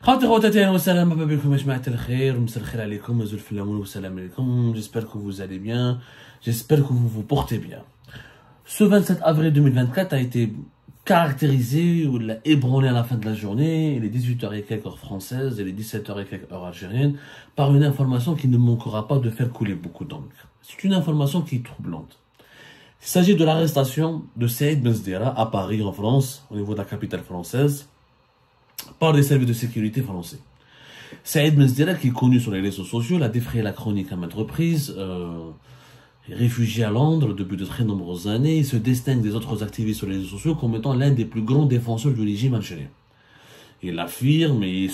خاوتي خواتاتي اهلا وسهلا مرحبا بكم يا جماعة الخير ومساء الخير عليكم وزول في الليمون والسلام عليكم. J'espère que vous allez bien, j'espère que vous vous portez bien. Ce 27 avril 2024 a été caractérisé ou l'a ébranlé à la fin de la journée, les 18h et quelques heures françaises et les 17h et quelques heures algériennes, par une information qui ne manquera pas de faire couler beaucoup d'encre. C'est une information qui est troublante. Il s'agit de l'arrestation de Saïd Benzdera à Paris en France, au niveau de la capitale française, par les services de sécurité français. Saïd Benzdera, qui est connu sur les réseaux sociaux, il a défrayé la chronique à maintes reprises, réfugié à Londres depuis de très nombreuses années, il se distingue des autres activistes sur les réseaux sociaux comme étant l'un des plus grands défenseurs du régime algérien. Il affirme et il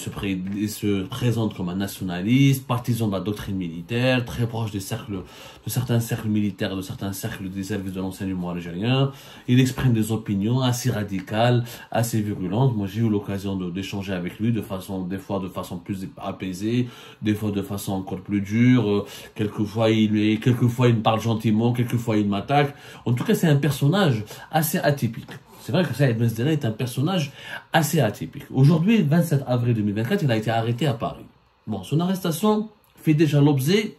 se présente comme un nationaliste, partisan de la doctrine militaire, très proche de certains cercles militaires, de certains cercles des services de l'enseignement algérien. Il exprime des opinions assez radicales, assez virulentes. Moi, j'ai eu l'occasion d'échanger avec lui des fois de façon plus apaisée, des fois de façon encore plus dure. Quelquefois, il me parle gentiment, quelquefois il m'attaque. En tout cas, c'est un personnage assez atypique. C'est vrai que Saïd Benzdera est un personnage assez atypique. Aujourd'hui, 27 avril 2024, il a été arrêté à Paris. Bon, son arrestation fait déjà l'objet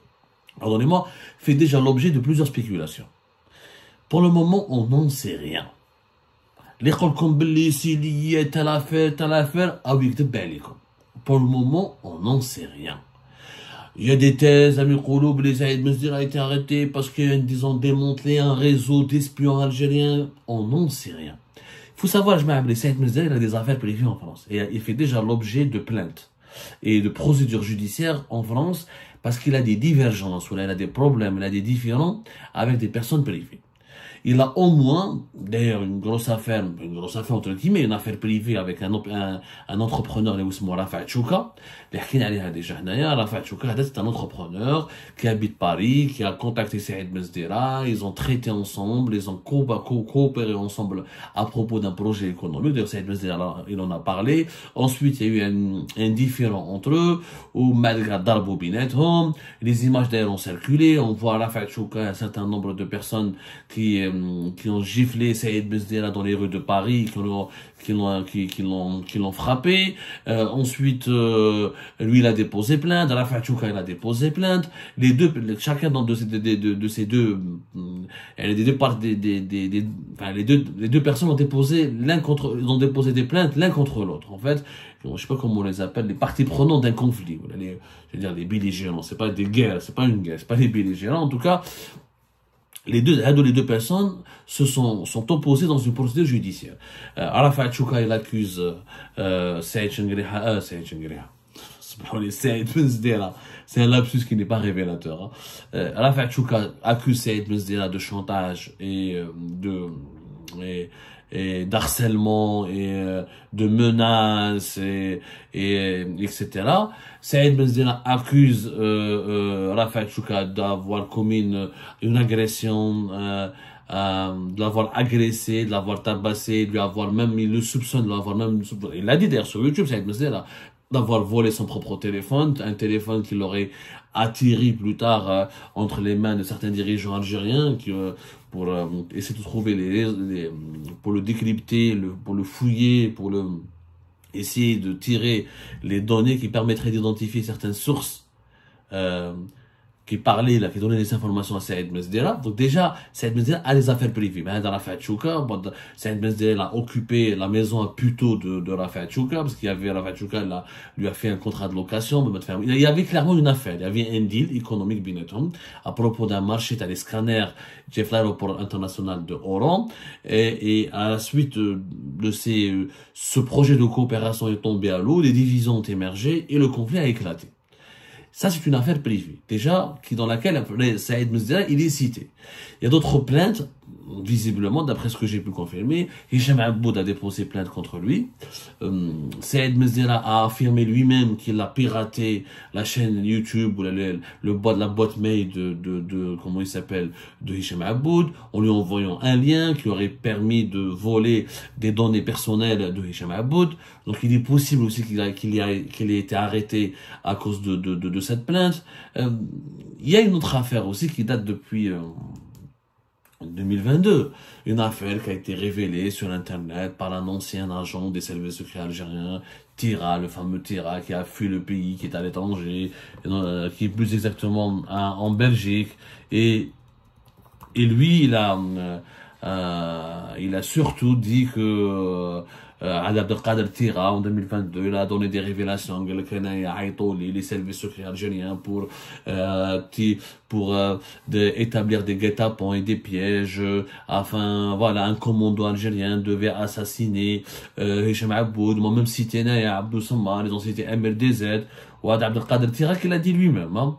de plusieurs spéculations. Pour le moment, on n'en sait rien. Pour le moment, on n'en sait rien. Il y a des thèses, Amir Kouloub, les Saïd Benzdera a été arrêté parce qu'ils ont démantelé un réseau d'espions algériens. On n'en sait rien. Il faut savoir, Saïd Benzdera, il a des affaires privées en France. Et il fait déjà l'objet de plaintes et de procédures judiciaires en France parce qu'il a des divergences, il a des problèmes, il a des différends avec des personnes privées. Il a au moins, d'ailleurs, une grosse affaire entre guillemets, une affaire privée avec un entrepreneur, Rafat Chouka. Rafat Chouka, c'est un entrepreneur qui habite Paris, qui a contacté Saïd Benzdera, ils ont traité ensemble, ils ont coopéré ensemble à propos d'un projet économique. D'ailleurs, Saïd Benzdera, il en a parlé. Ensuite, il y a eu un différend entre eux, où malgré Darbo Binetom, les images d'ailleurs ont circulé, on voit Rafat Chouka, un certain nombre de personnes qui ont giflé Saïd Benzdera dans les rues de Paris, qui l'ont frappé. Ensuite, lui, il a déposé plainte. Rafat Chouka, il a déposé plainte. Chacun les deux personnes ont déposé des plaintes l'un contre l'autre. En fait, je sais pas comment on les appelle, les parties prenantes d'un conflit. Je veux dire, les belligérants. C'est pas des guerres, c'est pas une guerre, c'est pas des belligérants. En tout cas, les deux personnes sont opposées dans une procédure judiciaire. Rafat Chouka, il accuse Saïd Benzdera. C'est un lapsus qui n'est pas révélateur. Rafat Chouka accuse Saïd Benzdera de chantage et d'harcèlement et de menaces etc. Saïd Benzdera accuse Rafat Chouka d'avoir commis une agression, de l'avoir agressé, de l'avoir tabassé, de lui avoir même mis le soupçon, il l'a dit d'ailleurs sur YouTube, Saïd Benzdera, d'avoir volé son propre téléphone, un téléphone qu'il aurait atterri plus tard entre les mains de certains dirigeants algériens pour essayer de trouver pour le décrypter, pour le fouiller, essayer de tirer les données qui permettraient d'identifier certaines sources qui donnaient des informations à Saïd Benzdera. Donc déjà, Saïd Benzdera a des affaires privées. Rafat Chouka, Saïd Benzdera a occupé la maison à Puteaux de Rafat Chouka, parce qu'il y avait Rafat Chouka, lui a fait un contrat de location. Il y avait clairement une affaire. Il y avait un deal économique binetom à propos d'un marché à les scanners de l'aéroport international de Oran. Et à la suite de ce projet de coopération est tombé à l'eau, les divisions ont émergé et le conflit a éclaté. Ça, c'est une affaire privée, déjà, dans laquelle Saïd Benzdera, il est cité. Il y a d'autres plaintes, visiblement, d'après ce que j'ai pu confirmer. Hicham Aboud a déposé plainte contre lui. Saïd Benzdera a affirmé lui-même qu'il a piraté la chaîne YouTube ou la boîte mail comment il s'appelle, de Hicham Aboud, en lui envoyant un lien qui aurait permis de voler des données personnelles de Hicham Aboud. Donc il est possible aussi qu'il ait été arrêté à cause de cette plainte. Il y a une autre affaire aussi qui date depuis En 2022, une affaire qui a été révélée sur Internet par un ancien agent des services secrets algériens, Tira, le fameux Tira, qui a fui le pays, qui est à l'étranger, qui est plus exactement en Belgique. Et lui, il a surtout dit que Ali Abdelkader Tira, en 2022, il a donné des révélations les services secrets algériens pour établir des guet-apens et des pièges, afin, voilà, un commando algérien devait assassiner Hicham Aboud, moi-même cité Abdou Samar, ils ont cité MLDZ, ou Ali Abdelkader Tira qui l'a dit lui-même, hein.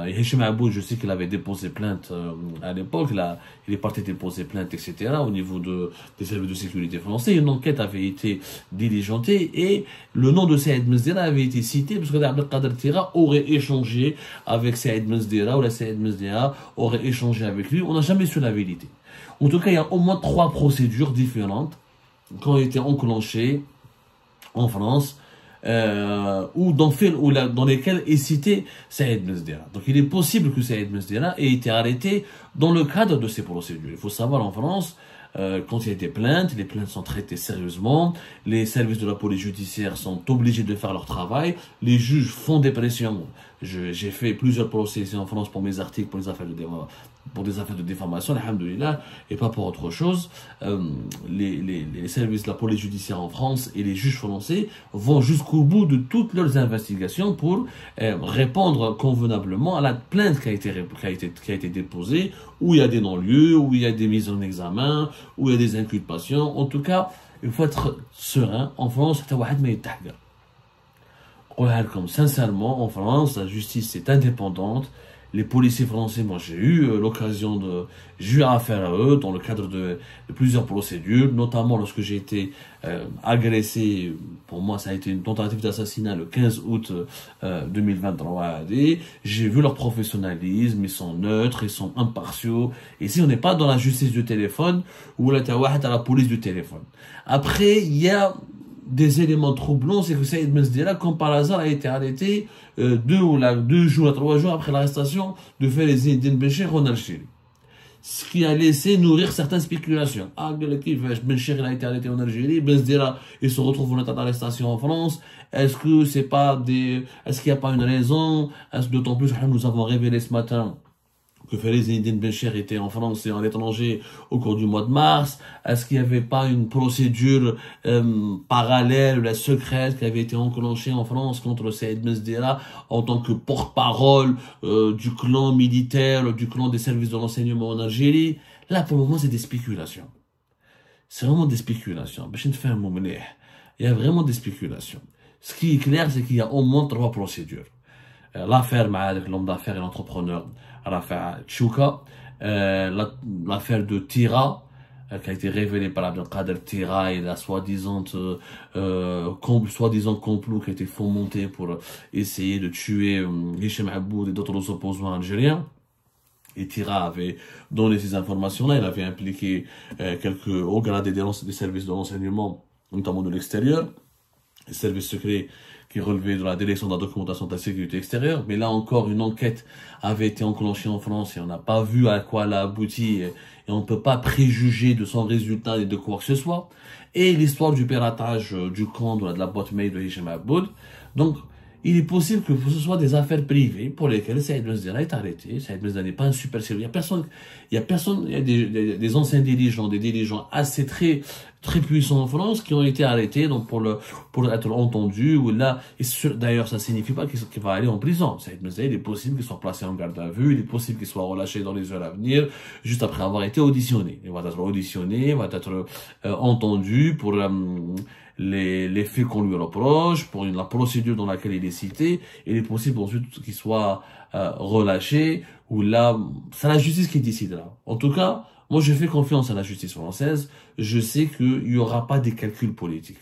Hicham Aboud, je sais qu'il avait déposé plainte à l'époque, là, il est parti déposer plainte, etc. au niveau des services de sécurité français. Une enquête avait été diligentée et le nom de Saïd Mezdera avait été cité parce que Abdelkader Tira aurait échangé avec Saïd Mezdera ou la Saïd Mezdera aurait échangé avec lui. On n'a jamais su la vérité. En tout cas, il y a au moins 3 procédures différentes qui ont été enclenchées en France. Dans lesquels est cité Saïd Mezdera. Donc il est possible que Saïd Mezdera ait été arrêté dans le cadre de ces procédures. Il faut savoir en France, quand il y a des plaintes, les plaintes sont traitées sérieusement, les services de la police judiciaire sont obligés de faire leur travail, les juges font des pressions. J'ai fait plusieurs procès ici en France pour mes articles, pour des affaires de déformation, alhamdoulilah, et pas pour autre chose. Les services de la police judiciaire en France et les juges français vont jusqu'au bout de toutes leurs investigations pour répondre convenablement à la plainte qui a été déposée, où il y a des non-lieux, où il y a des mises en examen, où il y a des inculpations. En tout cas, il faut être serein. En France, comme sincèrement, en France, la justice est indépendante. Les policiers français, moi j'ai eu j'ai eu affaire à eux dans le cadre de plusieurs procédures, notamment lorsque j'ai été agressé. Pour moi, ça a été une tentative d'assassinat le 15 août 2023. J'ai vu leur professionnalisme, ils sont neutres, ils sont impartiaux. Ici, on n'est pas dans la justice du téléphone ou à la police du téléphone. Après, il y a des éléments troublants, c'est que Saïd Mezdera, comme par hasard, a été arrêté 2 jours à 3 jours après l'arrestation de Fares Eddine Bencher en Algérie. Ce qui a laissé nourrir certaines spéculations. Bencher a été arrêté en Algérie, Mezdera, il se retrouve en état d'arrestation en France. Est-ce qu'il n'y a pas une raison? D'autant plus que nous avons révélé ce matin que Fares Eddine Bencher était en France et à l'étranger au cours du mois de mars. Est-ce qu'il n'y avait pas une procédure parallèle, secrète, qui avait été enclenchée en France contre Saïd Mezdera en tant que porte-parole du clan militaire, du clan des services de renseignement en Algérie? Là, pour le moment, c'est des spéculations. C'est vraiment des spéculations. Il y a vraiment des spéculations. Ce qui est clair, c'est qu'il y a au moins 3 procédures. L'affaire avec l'homme d'affaires et l'entrepreneur Rafah Tchouka, l'affaire de Tira, qui a été révélée par Abdelkader Tira et la soi-disant complot qui a été fomenté pour essayer de tuer Hicham Aboud et d'autres opposants algériens. Et Tira avait donné ces informations-là, il avait impliqué quelques hauts gradés des services de renseignement, notamment de l'extérieur, les services secrets qui relevait de la direction de la documentation de la sécurité extérieure. Mais là encore, une enquête avait été enclenchée en France et on n'a pas vu à quoi elle a abouti et on ne peut pas préjuger de son résultat et de quoi que ce soit. Et l'histoire du piratage du compte de la boîte mail de Hicham Aboud. Donc, il est possible que ce soit des affaires privées pour lesquelles Saïd Mezdera est arrêté. Saïd Mezdera n'est pas un super sérieux. Il y a des anciens dirigeants, des dirigeants assez très puissants en France qui ont été arrêtés donc pour être entendus. D'ailleurs, ça signifie pas qu'il va aller en prison. Saïd Mezdera, il est possible qu'il soit placé en garde à vue, il est possible qu'il soit relâché dans les heures à venir, juste après avoir été auditionné. Il va être auditionné, il va être entendu pour les faits qu'on lui reproche, pour la procédure dans laquelle il est cité. Il est possible ensuite qu'il soit relâché, ou là, c'est la justice qui décide là. En tout cas, moi je fais confiance à la justice française, je sais qu'il n'y aura pas des calculs politiques.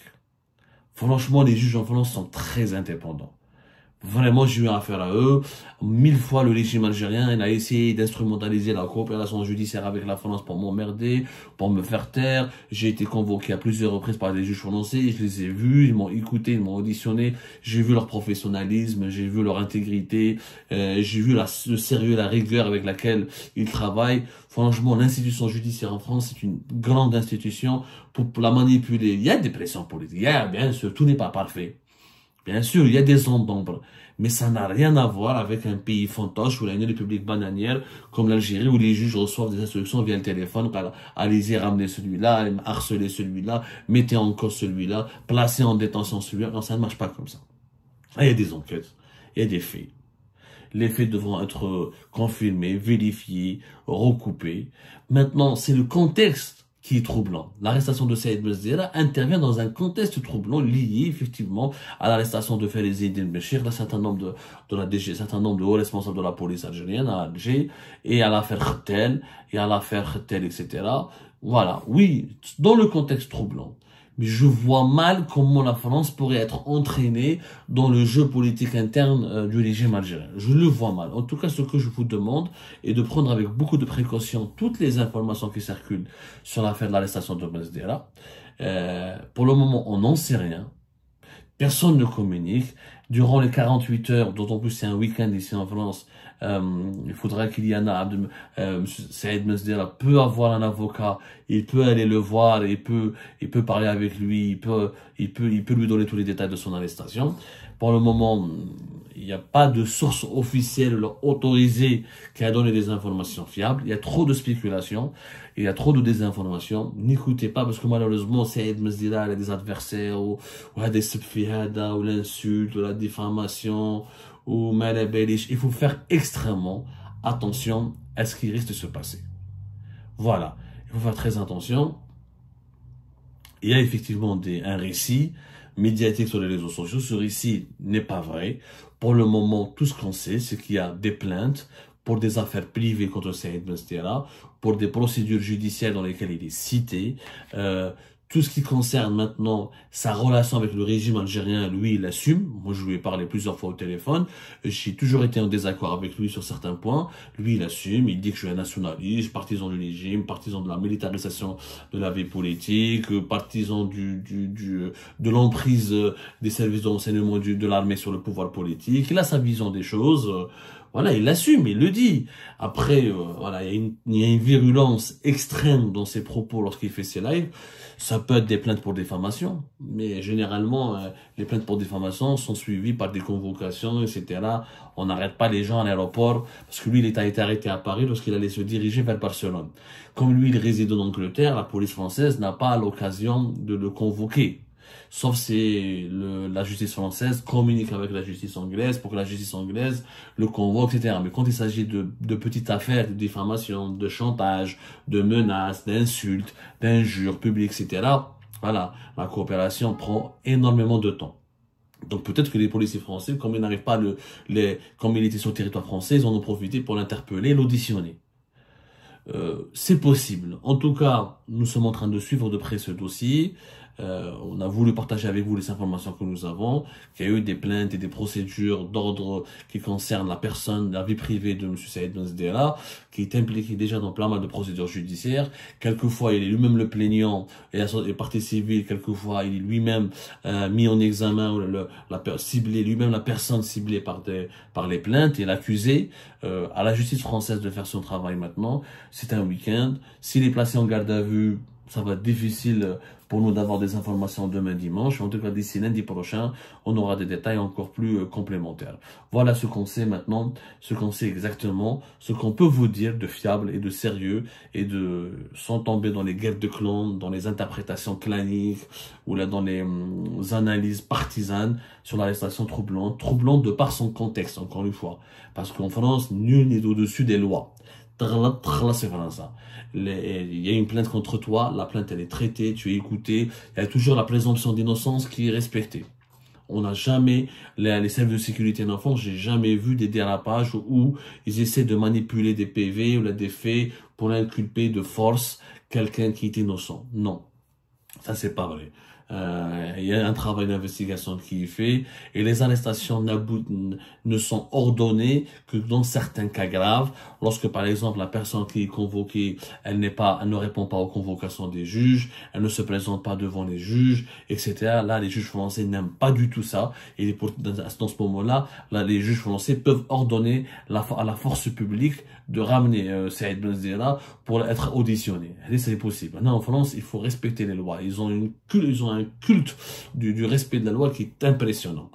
Franchement, les juges en France sont très indépendants. Vraiment, j'ai eu affaire à eux. 1000 fois, le régime algérien, il a essayé d'instrumentaliser la coopération judiciaire avec la France pour m'emmerder, pour me faire taire. J'ai été convoqué à plusieurs reprises par des juges français. Je les ai vus, ils m'ont écouté, ils m'ont auditionné. J'ai vu leur professionnalisme, j'ai vu leur intégrité, j'ai vu le sérieux, la rigueur avec laquelle ils travaillent. Franchement, l'institution judiciaire en France, c'est une grande institution pour la manipuler. Il y a des pressions politiques. Il y a, bien sûr, tout n'est pas parfait. Bien sûr, il y a des zones d'ombre, mais ça n'a rien à voir avec un pays fantoche ou une république bananière comme l'Algérie où les juges reçoivent des instructions via le téléphone. Allez-y, ramenez celui-là, harcelez celui-là, mettez en cause celui-là, placez en détention celui-là. Non, ça ne marche pas comme ça. Il y a des enquêtes, il y a des faits. Les faits devront être confirmés, vérifiés, recoupés. Maintenant, c'est le contexte qui est troublant. L'arrestation de Saïd Mezdera intervient dans un contexte troublant lié effectivement à l'arrestation de Fariz Eddine Béchir, d'un certain nombre de la DG, un certain nombre de hauts responsables de la police algérienne à Alger, et à l'affaire Khettel, etc. Voilà, oui, dans le contexte troublant. Mais je vois mal comment la France pourrait être entraînée dans le jeu politique interne du régime algérien. Je le vois mal. En tout cas, ce que je vous demande est de prendre avec beaucoup de précaution toutes les informations qui circulent sur l'affaire de l'arrestation de Mezdera. Pour le moment, on n'en sait rien. Personne ne communique. Durant les 48 heures, d'autant plus c'est un week-end ici en France, il faudra qu'il y en a. Saïd Mezdera peut avoir un avocat, il peut aller le voir, il peut parler avec lui, il peut lui donner tous les détails de son arrestation. Pour le moment, il n'y a pas de source officielle autorisée qui a donné des informations fiables. Il y a trop de spéculations, il y a trop de désinformations. N'écoutez pas parce que malheureusement, Saïd Mezdera a des adversaires ou des subfihada ou l'insulte ou la diffamation ou malabelish. Il faut faire extrêmement attention à ce qui risque de se passer. Voilà, il faut faire très attention. Il y a effectivement un récit médiatique sur les réseaux sociaux. Ce récit n'est pas vrai. Pour le moment, tout ce qu'on sait, c'est qu'il y a des plaintes pour des affaires privées contre Saïd Mezdera, pour des procédures judiciaires dans lesquelles il est cité. Tout ce qui concerne maintenant sa relation avec le régime algérien, lui, il assume. Moi, je lui ai parlé plusieurs fois au téléphone. J'ai toujours été en désaccord avec lui sur certains points. Lui, il assume. Il dit que je suis un nationaliste, partisan du régime, partisan de la militarisation de la vie politique, partisan de l'emprise des services de renseignement de l'armée sur le pouvoir politique. Il a sa vision des choses. Voilà, il l'assume, il le dit. Après, voilà, il y a une virulence extrême dans ses propos lorsqu'il fait ses lives. Ça peut être des plaintes pour diffamation, mais généralement, les plaintes pour diffamation sont suivies par des convocations, etc. On n'arrête pas les gens à l'aéroport, parce que lui, il a été arrêté à Paris lorsqu'il allait se diriger vers Barcelone. Comme lui, il réside en Angleterre, la police française n'a pas l'occasion de le convoquer. Sauf si la justice française communique avec la justice anglaise pour que la justice anglaise le convoque, etc. Mais quand il s'agit de petites affaires, de diffamation, de chantage, de menaces, d'insultes, d'injures publiques, etc., voilà, la coopération prend énormément de temps. Donc peut-être que les policiers français, comme ils n'arrivent pas comme il était sur le territoire français, ils en ont profité pour l'interpeller, l'auditionner. C'est possible. En tout cas, nous sommes en train de suivre de près ce dossier. On a voulu partager avec vous les informations que nous avons, qu'il y a eu des plaintes et des procédures d'ordre qui concernent la personne, la vie privée de M. Saïd Mezdera, qui est impliqué déjà dans plein mal de procédures judiciaires. Quelquefois, il est lui-même le plaignant et la partie civile. Quelquefois, il est lui-même mis en examen, ciblé, lui-même la personne ciblée par les plaintes et l'accusé. À la justice française de faire son travail maintenant. C'est un week-end. S'il est placé en garde à vue, ça va être difficile pour nous d'avoir des informations demain dimanche. En tout cas, d'ici lundi prochain, on aura des détails encore plus complémentaires. Voilà ce qu'on sait maintenant, ce qu'on sait exactement, ce qu'on peut vous dire de fiable et de sérieux et sans tomber dans les guerres de clans, dans les interprétations claniques ou là dans les analyses partisanes sur l'arrestation troublante de par son contexte, encore une fois. Parce qu'en France, nul n'est au-dessus des lois. Il y a une plainte contre toi, la plainte elle est traitée, tu es écouté, il y a toujours la présomption d'innocence qui est respectée. On n'a jamais, les services de sécurité d'enfants, j'ai jamais vu des dérapages où ils essaient de manipuler des PV ou des faits pour inculper de force quelqu'un qui est innocent. Non, ça c'est pas vrai. Il y a un travail d'investigation qui est fait et les arrestations ne sont ordonnées que dans certains cas graves, lorsque par exemple la personne qui est convoquée, elle ne répond pas aux convocations des juges, elle ne se présente pas devant les juges, etc. Là, les juges français n'aiment pas du tout ça. Et dans ce moment-là, les juges français peuvent ordonner à la force publique de ramener Saïd Benzeira pour être auditionné. Et c'est possible. Maintenant, en France, il faut respecter les lois. Ils ont un culte du respect de la loi qui est impressionnant.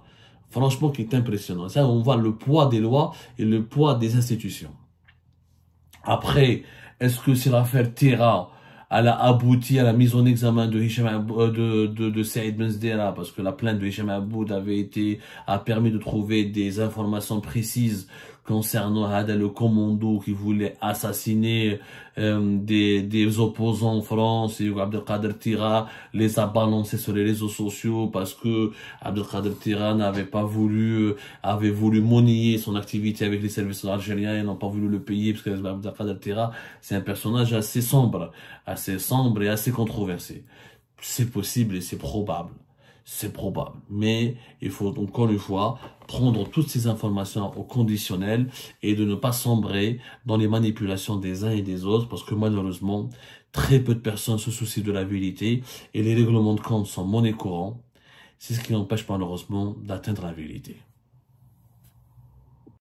Franchement, qui est impressionnant. Ça, on voit le poids des lois et le poids des institutions. Après, est-ce que c'est l'affaire Tera, elle a abouti à la mise en examen de Saïd Benzeira, parce que la plainte de Hicham Aboud a permis de trouver des informations précises concernant le commando qui voulait assassiner des opposants en France, et Abdelkader Tira les a balancés sur les réseaux sociaux parce que Abdelkader Tira avait voulu monnayer son activité avec les services algériens et n'ont pas voulu le payer parce que Abdelkader Tira, c'est un personnage assez sombre et assez controversé. C'est possible et c'est probable. C'est probable. Mais il faut encore une fois prendre toutes ces informations au conditionnel et de ne pas sombrer dans les manipulations des uns et des autres parce que malheureusement, très peu de personnes se soucient de la vérité et les règlements de compte sont monnaie courante. C'est ce qui empêche malheureusement d'atteindre la vérité.